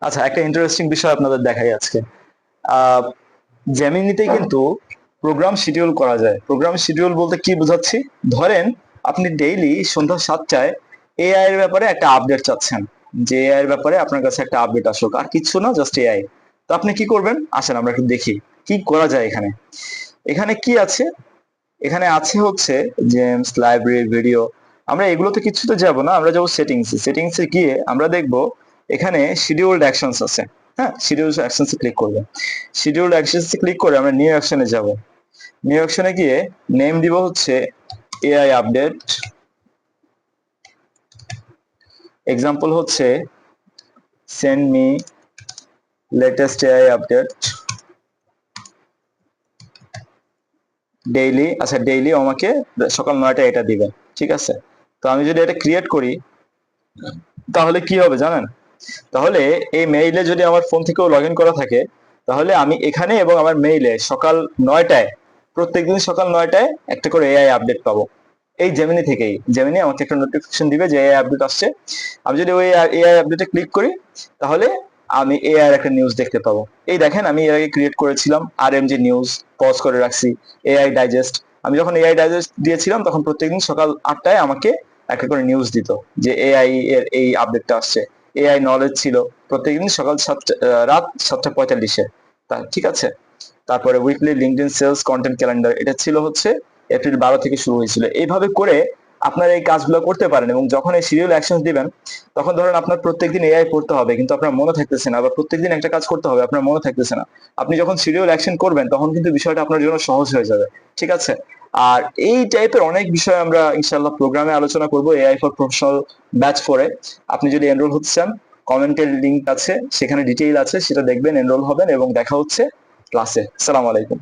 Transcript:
আচ্ছা, একটা ইন্টারেস্টিং বিষয় আপনাদের দেখাই আজকে। আহ জেমিনিতে কিন্তু প্রোগ্রাম শিডিউল করা যায়। প্রোগ্রাম শিডিউল বলতে কি বোঝাচ্ছি? ধরেন আপনি ডেইলি সন্ধ্যা 7টায় এআই এর ব্যাপারে একটা আপডেট চাচ্ছেন, যে এআই এর ব্যাপারে আপনার কাছে একটা আপডেট আসুক, আর কিচ্ছু না, জাস্ট এআই। তো আপনি কি করবেন? আসেন আমরা একটু দেখি কি করা যায় এখানে। এখানে কি আছে? এখানে আছে হচ্ছে জেমস, লাইব্রেরি, ভিডিও। আমরা এগুলোতে কিছুতে যাব না, আমরা যাবো সেটিংসে। সেটিংসে গিয়ে আমরা দেখব এখানে শিডিউলড অ্যাকশনস আছে। হ্যাঁ, শিডিউলড অ্যাকশনসে ক্লিক করবে। শিডিউলড অ্যাকশনসে ক্লিক করে আমরা নিউ অ্যাকশনে যাব। নিউ অ্যাকশনে গিয়ে নেম দিব হচ্ছে এআই আপডেট। এক্সাম্পল হচ্ছে send me latest AI update daily. আচ্ছা, ডেইলি আমাকে সকাল 9টায় এটা দিবেন। ঠিক আছে? তো আমি যদি এটা ক্রিয়েট করি তাহলে কি হবে জানেন? তাহলে এই মেইলে যদি আমার ফোন থেকেও লগ ইন করা থাকে, তাহলে আমি এখানে এবং আমার মেইলে সকাল 9টায়, প্রত্যেকদিন সকাল 9টায় একটা করে এআই আপডেট পাবো। এই জেমিনি থেকেই, জেমিনি আমাকে একটা নোটিফিকেশন দিবে যে এআই আপডেট আসছে। আমি যদি ওই এআই আপডেটে ক্লিক করি, তাহলে আমি এআই এর একটা নিউজ দেখতে পাবো। এই দেখেন, আমি এর আগে ক্রিয়েট করেছিলাম আর এম জি নিউজ, পজ করে রাখছি। এআই ডাইজেস্ট, আমি যখন এআই ডাইজেস্ট দিয়েছিলাম তখন প্রত্যেকদিন সকাল 8টায় আমাকে একটা করে নিউজ দিত যে এআই এর এই আপডেটটা আসছে। এআই নলেজ ছিল প্রত্যেকদিন সকাল 7টা, রাত 7টা 45-এ। তা ঠিক আছে। তারপরে weekly LinkedIn sales content calendar, এটা ছিল হচ্ছে এপ্রিল 12 থেকে শুরু হয়েছিল। এইভাবে করে আপনারা এই কাজগুলো করতে পারেন, এবং যখন এই সিরিয়াল অ্যাকশন দিবেন তখন ধরেন আপনার প্রত্যেকদিন এআই পড়তে হবে কিন্তু আপনার মনে থাকতেছে না, আবার প্রত্যেকদিন একটা কাজ করতে হবে আপনার মনে থাকতেছে না। আপনি যখন সিরিয়াল অ্যাকশন করবেন তখন কিন্তু বিষয়টা আপনার জন্য সহজ হয়ে যাবে। ঠিক আছে? আর এই টাইপের অনেক বিষয় আমরা ইনশাআল্লাহ প্রোগ্রামে আলোচনা করব এআই ফর প্রফেশনাল ব্যাচ 4-এ। আপনি যদি এনরোল হতে চান, কমেন্টের লিংক আছে, সেখানে ডিটেইল আছে, সেটা দেখবেন, এনরোল হবেন, এবং দেখা হচ্ছে ক্লাসে। আসসালামু আলাইকুম।